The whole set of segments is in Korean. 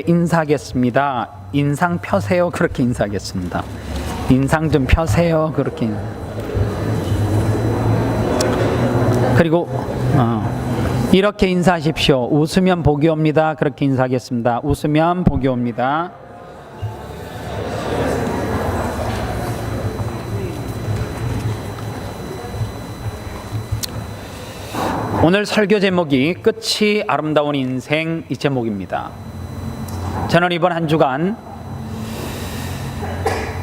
인사하겠습니다. 인상 펴세요. 그렇게 인사하겠습니다. 인상 좀 펴세요. 그렇게. 그리고 이렇게 인사하십시오. 웃으면 복이 옵니다. 그렇게 인사하겠습니다. 웃으면 복이 옵니다. 오늘 설교 제목이 끝이 아름다운 인생, 이 제목입니다. 저는 이번 한 주간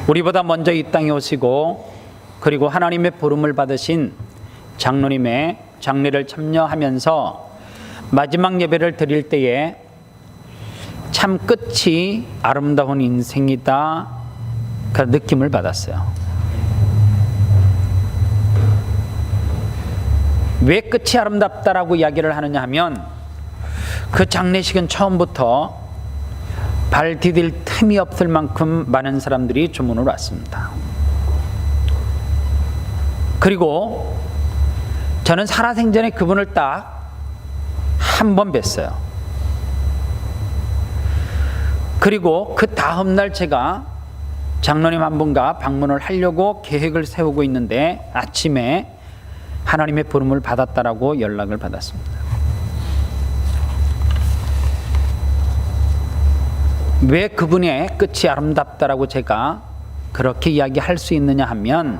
우리보다 먼저 이 땅에 오시고 그리고 하나님의 부름을 받으신 장로님의 장례를 참여하면서 마지막 예배를 드릴 때에 참 끝이 아름다운 인생이다, 그런 느낌을 받았어요. 왜 끝이 아름답다라고 이야기를 하느냐 하면 그 장례식은 처음부터 발 디딜 틈이 없을 만큼 많은 사람들이 주문을 왔습니다. 그리고 저는 살아생전에 그분을 딱 한 번 뵀어요. 그리고 그 다음날 제가 장로님 한 분과 방문을 하려고 계획을 세우고 있는데 아침에 하나님의 부름을 받았다라고 연락을 받았습니다. 왜 그분의 끝이 아름답다라고 제가 그렇게 이야기할 수 있느냐 하면,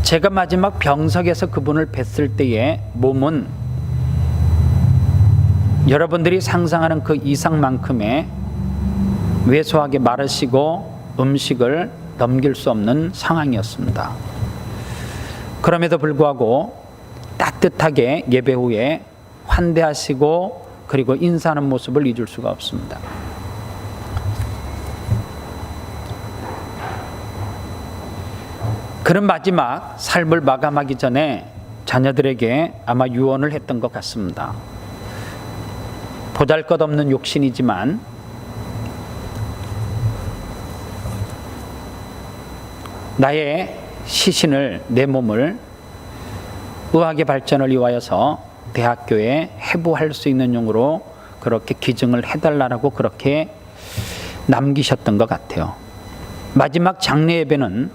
제가 마지막 병석에서 그분을 뵀을 때의 몸은 여러분들이 상상하는 그 이상만큼의 왜소하게 마르시고 음식을 넘길 수 없는 상황이었습니다. 그럼에도 불구하고 따뜻하게 예배 후에 환대하시고 그리고 인사하는 모습을 잊을 수가 없습니다. 그런 마지막 삶을 마감하기 전에 자녀들에게 아마 유언을 했던 것 같습니다. 보잘것없는 욕심이지만 나의 시신을, 내 몸을 의학의 발전을 위하여서 대학교에 해부할 수 있는 용으로 그렇게 기증을 해달라고 그렇게 남기셨던 것 같아요. 마지막 장례 예배는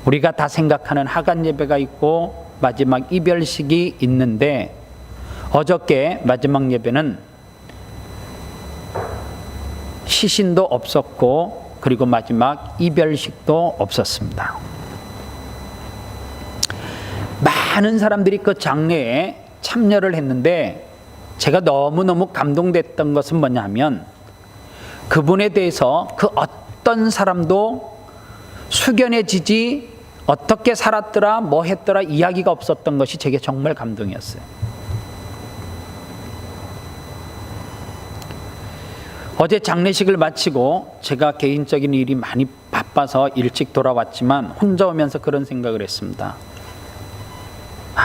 우리가 다 생각하는 하간 예배가 있고 마지막 이별식이 있는데, 어저께 마지막 예배는 시신도 없었고 그리고 마지막 이별식도 없었습니다. 많은 사람들이 그 장례에 참여를 했는데 제가 너무너무 감동됐던 것은 뭐냐 하면, 그분에 대해서 그 어떤 사람도 숙연해지지 어떻게 살았더라, 뭐 했더라 이야기가 없었던 것이 제게 정말 감동이었어요. 어제 장례식을 마치고 제가 개인적인 일이 많이 바빠서 일찍 돌아왔지만 혼자 오면서 그런 생각을 했습니다.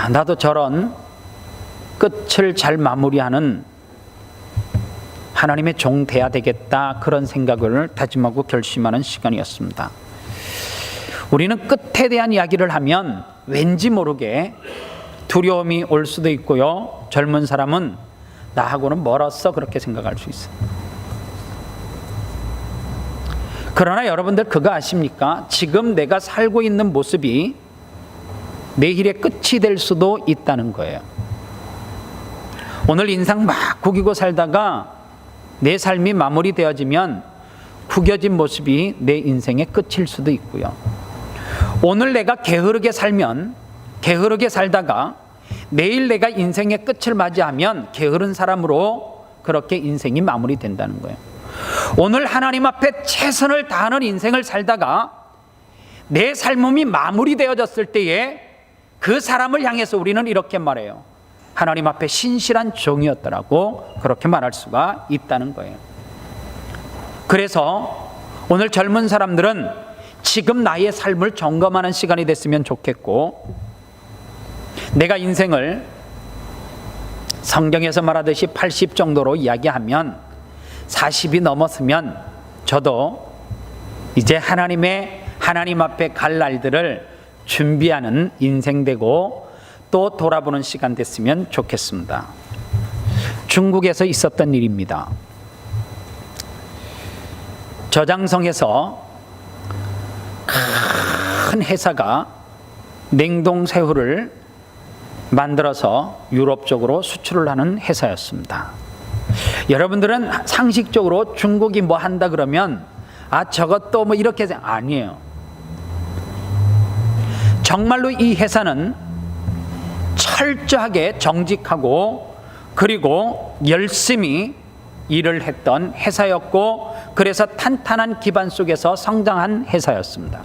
나도 저런 끝을 잘 마무리하는 하나님의 종 돼야 되겠다, 그런 생각을 다짐하고 결심하는 시간이었습니다. 우리는 끝에 대한 이야기를 하면 왠지 모르게 두려움이 올 수도 있고요, 젊은 사람은 나하고는 멀었어 그렇게 생각할 수 있어요. 그러나 여러분들 그거 아십니까? 지금 내가 살고 있는 모습이 내일의 끝이 될 수도 있다는 거예요. 오늘 인상 막 구기고 살다가 내 삶이 마무리되어지면 구겨진 모습이 내 인생의 끝일 수도 있고요. 오늘 내가 게으르게 살면, 게으르게 살다가 내일 내가 인생의 끝을 맞이하면 게으른 사람으로 그렇게 인생이 마무리된다는 거예요. 오늘 하나님 앞에 최선을 다하는 인생을 살다가 내 삶이 마무리되어졌을 때에 그 사람을 향해서 우리는 이렇게 말해요. 하나님 앞에 신실한 종이었더라고, 그렇게 말할 수가 있다는 거예요. 그래서 오늘 젊은 사람들은 지금 나의 삶을 점검하는 시간이 됐으면 좋겠고, 내가 인생을 성경에서 말하듯이 80 정도로 이야기하면 40이 넘었으면 저도 이제 하나님 앞에 갈 날들을 준비하는 인생 되고 또 돌아보는 시간 됐으면 좋겠습니다. 중국에서 있었던 일입니다. 저장성에서 큰 회사가 냉동새우를 만들어서 유럽 쪽으로 수출을 하는 회사였습니다. 여러분들은 상식적으로 중국이 뭐 한다 그러면 저것도 뭐 이렇게 아니에요. 정말로 이 회사는 철저하게 정직하고 그리고 열심히 일을 했던 회사였고, 그래서 탄탄한 기반 속에서 성장한 회사였습니다.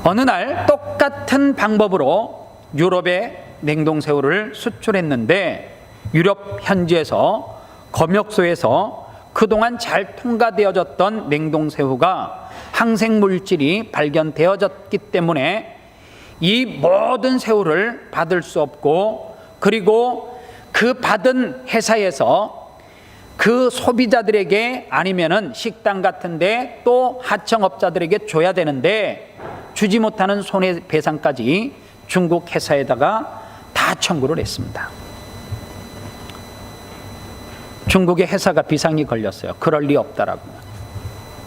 어느 날 똑같은 방법으로 유럽에 냉동새우를 수출했는데, 유럽 현지에서 검역소에서 그동안 잘 통과되어졌던 냉동새우가 항생물질이 발견되어졌기 때문에 이 모든 새우를 받을 수 없고, 그리고 그 받은 회사에서 그 소비자들에게 아니면은 식당 같은데 또 하청업자들에게 줘야 되는데 주지 못하는 손해배상까지 중국 회사에다가 다 청구를 했습니다. 중국의 회사가 비상이 걸렸어요. 그럴 리 없다라고.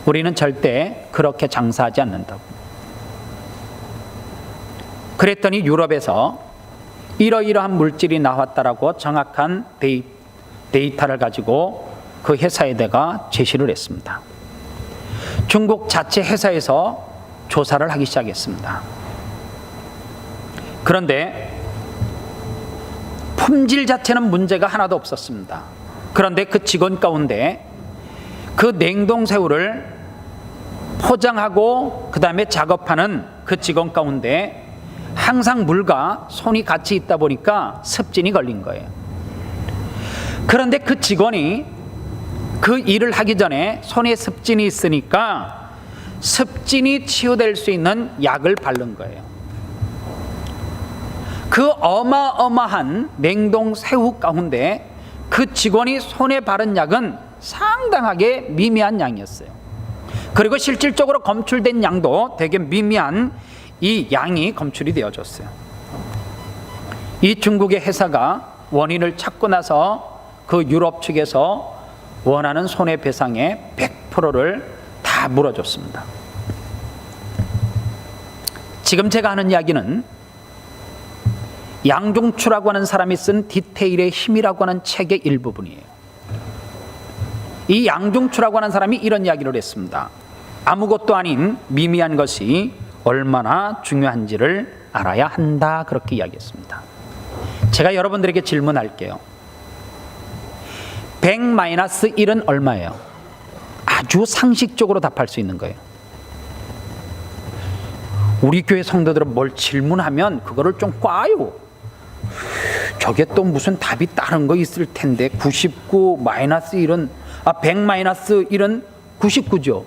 우리는 절대 그렇게 장사하지 않는다고. 그랬더니 유럽에서 이러이러한 물질이 나왔다라고 정확한 데이터를 가지고 그 회사에다가 제시를 했습니다. 중국 자체 회사에서 조사를 하기 시작했습니다. 그런데 품질 자체는 문제가 하나도 없었습니다. 그런데 그 직원 가운데 그 냉동새우를 포장하고 그 다음에 작업하는 그 직원 가운데 항상 물과 손이 같이 있다 보니까 습진이 걸린 거예요. 그런데 그 직원이 그 일을 하기 전에 손에 습진이 있으니까 습진이 치유될 수 있는 약을 바른 거예요. 그 어마어마한 냉동 새우 가운데 그 직원이 손에 바른 약은 상당하게 미미한 양이었어요. 그리고 실질적으로 검출된 양도 되게 미미한 이 양이 검출이 되어졌어요. 이 중국의 회사가 원인을 찾고 나서 그 유럽 측에서 원하는 손해배상의 100%를 다 물어줬습니다. 지금 제가 하는 이야기는 양종추라고 하는 사람이 쓴 디테일의 힘이라고 하는 책의 일부분이에요. 이 양종추라고 하는 사람이 이런 이야기를 했습니다. 아무것도 아닌 미미한 것이 얼마나 중요한지를 알아야 한다, 그렇게 이야기했습니다. 제가 여러분들에게 질문할게요. 100-1은 얼마예요? 아주 상식적으로 답할 수 있는 거예요. 우리 교회 성도들은 뭘 질문하면 그거를 좀 꽈요. 저게 또 무슨 답이 다른 거 있을 텐데 99-1은 100-1은 99죠.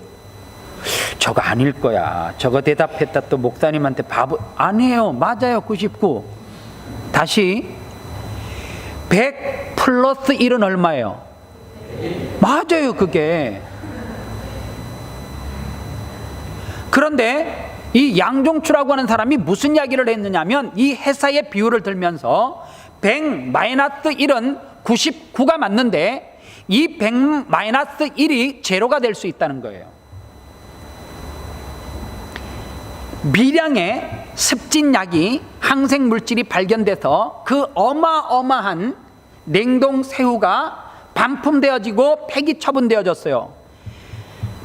저거 아닐 거야. 저거 대답했다 또 목사님한테 바보. 아니에요. 맞아요. 99. 다시 100 플러스 1은 얼마예요? 맞아요. 그게. 그런데 이 양종추라고 하는 사람이 무슨 이야기를 했느냐면 이 회사의 비율을 들면서 100-1은 99가 맞는데 이 100-1이 제로가 될 수 있다는 거예요. 미량의 습진약이 항생물질이 발견돼서 그 어마어마한 냉동새우가 반품되어지고 폐기 처분되어졌어요.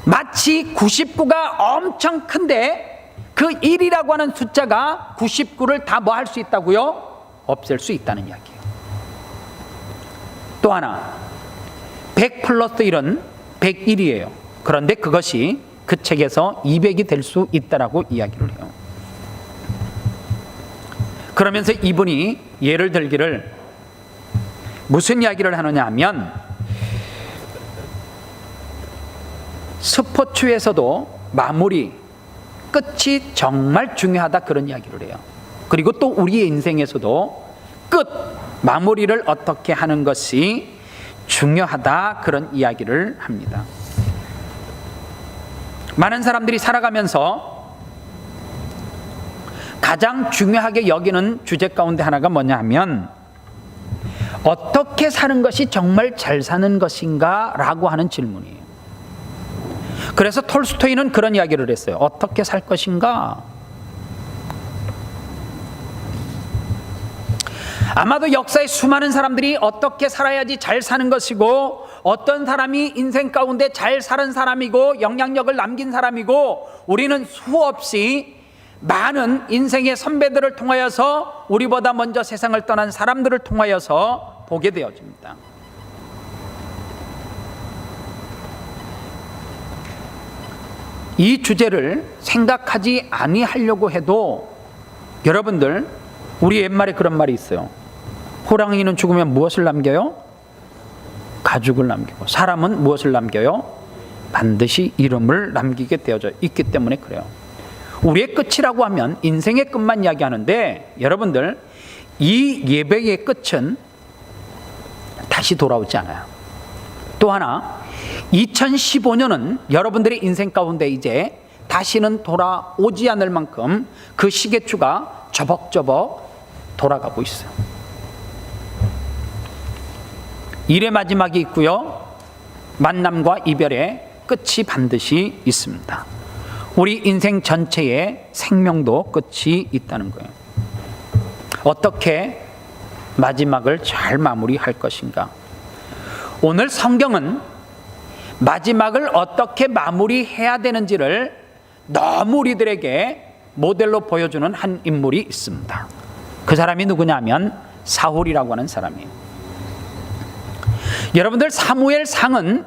마치 99가 엄청 큰데 그 1이라고 하는 숫자가 99를 다 뭐 할 수 있다고요? 없앨 수 있다는 이야기예요. 또 하나 100 플러스 1은 101이에요. 그런데 그것이 그 책에서 200이 될 수 있다라고 이야기를 해요. 그러면서 이분이 예를 들기를 무슨 이야기를 하느냐 하면 스포츠에서도 마무리, 끝이 정말 중요하다, 그런 이야기를 해요. 그리고 또 우리의 인생에서도 끝, 마무리를 어떻게 하는 것이 중요하다, 그런 이야기를 합니다. 많은 사람들이 살아가면서 가장 중요하게 여기는 주제 가운데 하나가 뭐냐 하면 어떻게 사는 것이 정말 잘 사는 것인가? 라고 하는 질문이에요. 그래서 톨스토이는 그런 이야기를 했어요. 어떻게 살 것인가? 아마도 역사의 수많은 사람들이 어떻게 살아야지 잘 사는 것이고, 어떤 사람이 인생 가운데 잘 사는 사람이고 영향력을 남긴 사람이고, 우리는 수없이 많은 인생의 선배들을 통하여서, 우리보다 먼저 세상을 떠난 사람들을 통하여서 보게 되어집니다. 이 주제를 생각하지 아니하려고 해도, 여러분들, 우리 옛말에 그런 말이 있어요. 호랑이는 죽으면 무엇을 남겨요? 가죽을 남기고, 사람은 무엇을 남겨요? 반드시 이름을 남기게 되어져 있기 때문에 그래요. 우리의 끝이라고 하면 인생의 끝만 이야기하는데, 여러분들, 이 예배의 끝은 다시 돌아오지 않아요. 또 하나, 2015년은 여러분들의 인생 가운데 이제 다시는 돌아오지 않을 만큼 그 시계추가 저벅저벅 돌아가고 있어요. 일의 마지막이 있고요, 만남과 이별의 끝이 반드시 있습니다. 우리 인생 전체의 생명도 끝이 있다는 거예요. 어떻게 마지막을 잘 마무리할 것인가? 오늘 성경은 마지막을 어떻게 마무리해야 되는지를 너무 우리들에게 모델로 보여주는 한 인물이 있습니다. 그 사람이 누구냐면 사울이라고 하는 사람이에요. 여러분들, 사무엘상은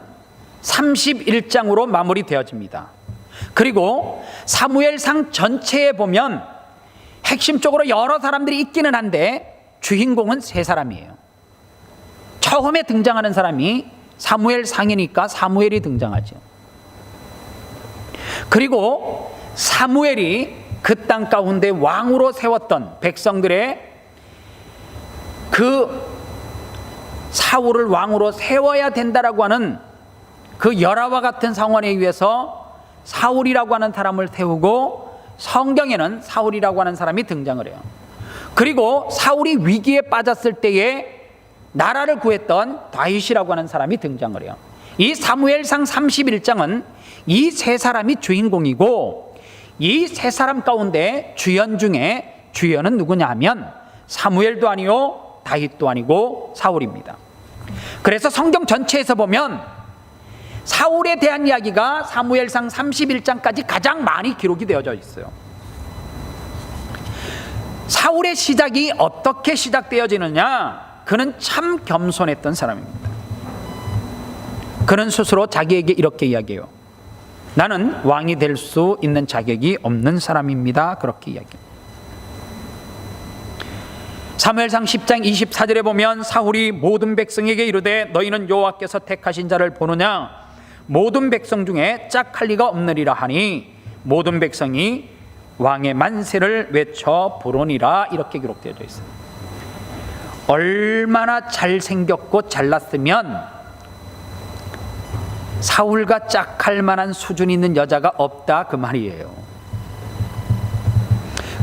31장으로 마무리되어집니다. 그리고 사무엘상 전체에 보면 핵심적으로 여러 사람들이 있기는 한데 주인공은 세 사람이에요. 처음에 등장하는 사람이 사무엘상이니까 사무엘이 등장하죠. 그리고 사무엘이 그 땅 가운데 왕으로 세웠던 백성들의 그 사울을 왕으로 세워야 된다라고 하는 그 열화와 같은 상황에 의해서 사울이라고 하는 사람을 세우고, 성경에는 사울이라고 하는 사람이 등장을 해요. 그리고 사울이 위기에 빠졌을 때에 나라를 구했던 다윗이라고 하는 사람이 등장을 해요. 이 사무엘상 31장은 이 세 사람이 주인공이고, 이 세 사람 가운데 주연 중에 주연은 누구냐 하면 사무엘도 아니요 다윗도 아니고 사울입니다. 그래서 성경 전체에서 보면 사울에 대한 이야기가 사무엘상 31장까지 가장 많이 기록이 되어져 있어요. 사울의 시작이 어떻게 시작되어지느냐? 그는 참 겸손했던 사람입니다. 그는 스스로 자기에게 이렇게 이야기해요. 나는 왕이 될 수 있는 자격이 없는 사람입니다. 그렇게 이야기해요. 사무엘상 10장 24절에 보면 사울이 모든 백성에게 이르되 너희는 여호와께서 택하신 자를 보느냐? 모든 백성 중에 짝할 리가 없느니라 하니 모든 백성이 왕의 만세를 외쳐 부르니라. 이렇게 기록되어 있어요. 얼마나 잘생겼고 잘났으면 사울과 짝할 만한 수준 있는 여자가 없다, 그 말이에요.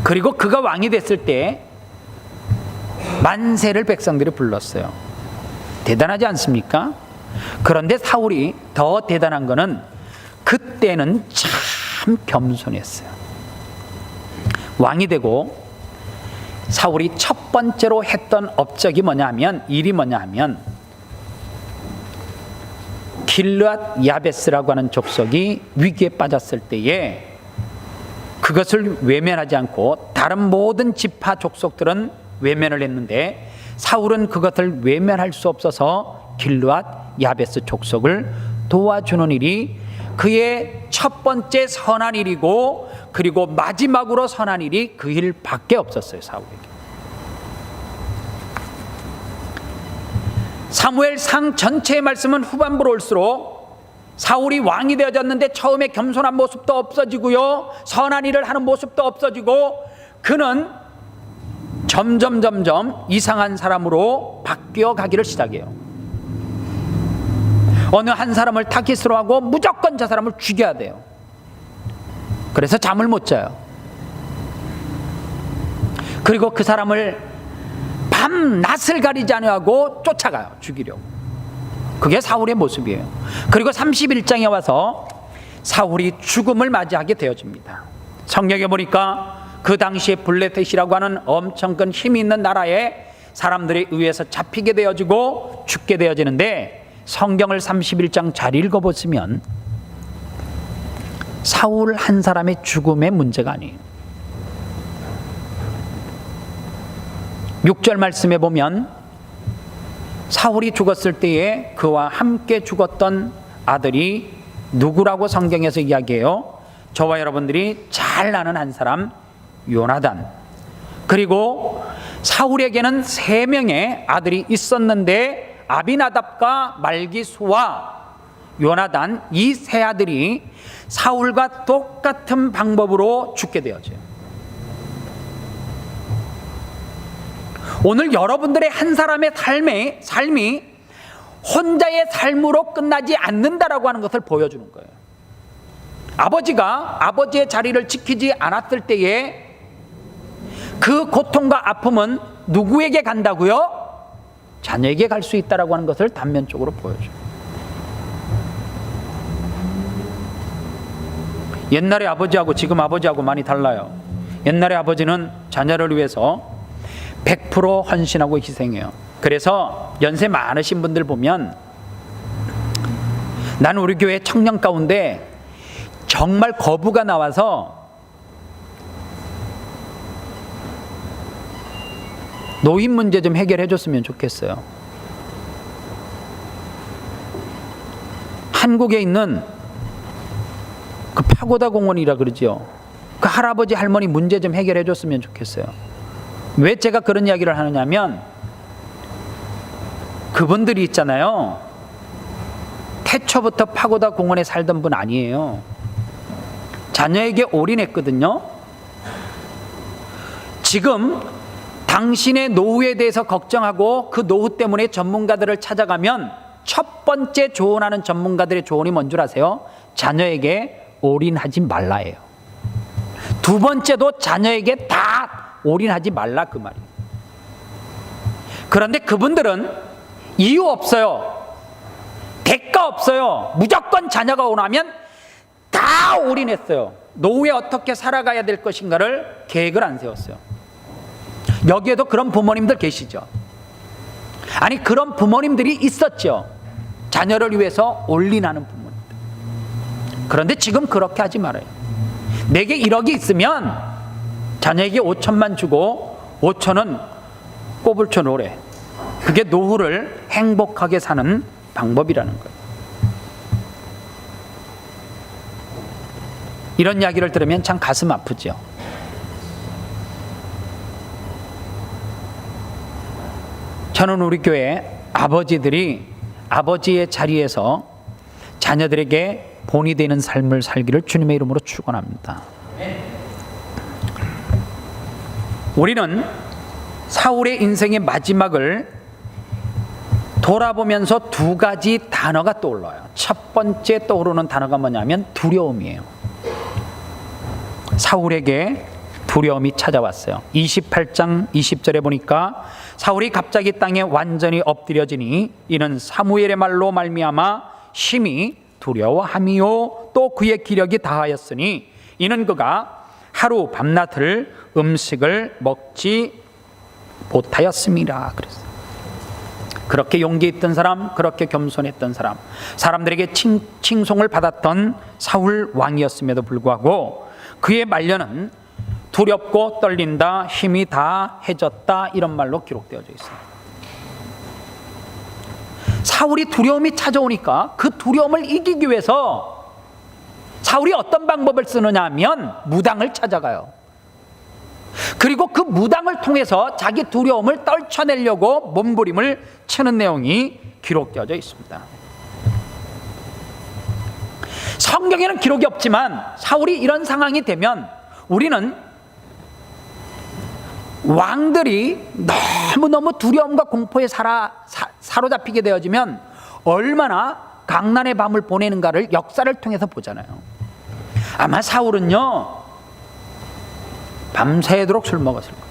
그리고 그가 왕이 됐을 때 만세를 백성들이 불렀어요. 대단하지 않습니까? 그런데 사울이 더 대단한 거는 그때는 참 겸손했어요. 왕이 되고 사울이 첫 번째로 했던 업적이 뭐냐면, 일이 뭐냐면 길르앗 야베스라고 하는 족속이 위기에 빠졌을 때에 그것을 외면하지 않고 다른 모든 지파 족속들은 외면을 했는데 사울은 그것을 외면할 수 없어서 길르앗 야베스 족속을 도와주는 일이 그의 첫 번째 선한 일이고, 그리고 마지막으로 선한 일이 그 일밖에 없었어요, 사울에게. 사무엘상 전체의 말씀은 후반부로 올수록 사울이 왕이 되어졌는데 처음에 겸손한 모습도 없어지고요, 선한 일을 하는 모습도 없어지고, 그는 점점 이상한 사람으로 바뀌어 가기를 시작해요. 어느 한 사람을 타깃으로 하고 무조건 저 사람을 죽여야 돼요. 그래서 잠을 못 자요. 그리고 그 사람을 밤낮을 가리지 않고 쫓아가요. 죽이려고. 그게 사울의 모습이에요. 그리고 31장에 와서 사울이 죽음을 맞이하게 되어집니다. 성경에 보니까 그 당시에 블레셋이라고 하는 엄청 큰 힘이 있는 나라에 사람들에 의해서 잡히게 되어지고 죽게 되어지는데, 성경을 31장 잘 읽어보시면 사울 한 사람의 죽음의 문제가 아니에요. 6절 말씀에 보면 사울이 죽었을 때에 그와 함께 죽었던 아들이 누구라고 성경에서 이야기해요? 저와 여러분들이 잘 아는 한 사람, 요나단. 그리고 사울에게는 3명의 아들이 있었는데 아비나답과 말기수와 요나단, 이 3 아들이 사울과 똑같은 방법으로 죽게 되어져요. 오늘 여러분들의 한 사람의 삶이 혼자의 삶으로 끝나지 않는다라고 하는 것을 보여주는 거예요. 아버지가 아버지의 자리를 지키지 않았을 때에 그 고통과 아픔은 누구에게 간다고요? 자녀에게 갈 수 있다라고 하는 것을 단면적으로 보여줘요. 옛날의 아버지하고 지금 아버지하고 많이 달라요. 옛날의 아버지는 자녀를 위해서 100% 헌신하고 희생해요. 그래서 연세 많으신 분들 보면, 나는 우리 교회 청년 가운데 정말 거부가 나와서 노인 문제 좀 해결해 줬으면 좋겠어요. 한국에 있는 그 파고다 공원이라 그러죠. 그 할아버지 할머니 문제 좀 해결해 줬으면 좋겠어요. 왜 제가 그런 이야기를 하느냐면, 그분들이 있잖아요, 태초부터 파고다 공원에 살던 분 아니에요. 자녀에게 올인했거든요. 지금 당신의 노후에 대해서 걱정하고 그 노후 때문에 전문가들을 찾아가면 첫 번째 조언하는 전문가들의 조언이 뭔 줄 아세요? 자녀에게 올인하지 말라예요. 두 번째도 자녀에게 다 올인하지 말라, 그 말이에요. 그런데 그분들은 이유 없어요. 대가 없어요. 무조건 자녀가 원하면 다 올인했어요. 노후에 어떻게 살아가야 될 것인가를 계획을 안 세웠어요. 여기에도 그런 부모님들 계시죠. 아니, 그런 부모님들이 있었죠. 자녀를 위해서 올인하는 부모님들. 그런데 지금 그렇게 하지 말아요. 내게 1억이 있으면 자녀에게 5천만 주고 5천은 꼬불쳐 놓으래. 그게 노후를 행복하게 사는 방법이라는 거예요. 이런 이야기를 들으면 참 가슴 아프죠. 저는 우리 교회 아버지들이 아버지의 자리에서 자녀들에게 본이 되는 삶을 살기를 주님의 이름으로 축원합니다. 우리는 사울의 인생의 마지막을 돌아보면서 2가지 단어가 떠올라요. 첫 번째 떠오르는 단어가 뭐냐면 두려움이에요. 사울에게 두려움이 찾아왔어요. 28장 20절에 보니까 사울이 갑자기 땅에 완전히 엎드려지니 이는 사무엘의 말로 말미암아 심히 두려워함이요 또 그의 기력이 다하였으니 이는 그가 하루 밤낮을 음식을 먹지 못하였습니다. 그랬어요. 그렇게 용기 있던 사람, 그렇게 겸손했던 사람, 사람들에게 칭송을 받았던 사울 왕이었음에도 불구하고 그의 말년은 두렵고 떨린다, 힘이 다해졌다, 이런 말로 기록되어져 있어요. 사울이 두려움이 찾아오니까 그 두려움을 이기기 위해서 사울이 어떤 방법을 쓰느냐 하면 무당을 찾아가요. 그리고 그 무당을 통해서 자기 두려움을 떨쳐내려고 몸부림을 치는 내용이 기록되어져 있습니다. 성경에는 기록이 없지만 사울이 이런 상황이 되면 우리는 왕들이 너무너무 두려움과 공포에 사로잡히게 되어지면 얼마나 강난의 밤을 보내는가를 역사를 통해서 보잖아요. 아마 사울은요 밤새도록 술 먹었을 거예요.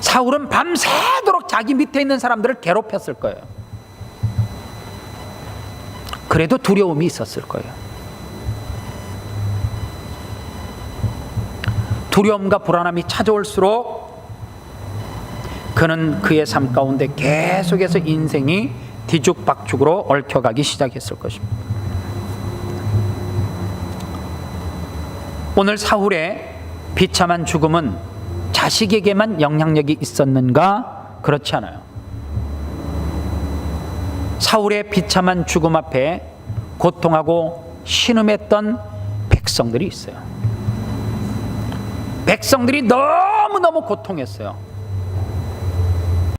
사울은 밤새도록 자기 밑에 있는 사람들을 괴롭혔을 거예요. 그래도 두려움이 있었을 거예요. 두려움과 불안함이 찾아올수록 그는 그의 삶 가운데 계속해서 인생이 뒤죽박죽으로 얽혀가기 시작했을 것입니다. 오늘 사울의 비참한 죽음은 자식에게만 영향력이 있었는가? 그렇지 않아요. 사울의 비참한 죽음 앞에 고통하고 신음했던 백성들이 있어요. 백성들이 너무너무 고통했어요.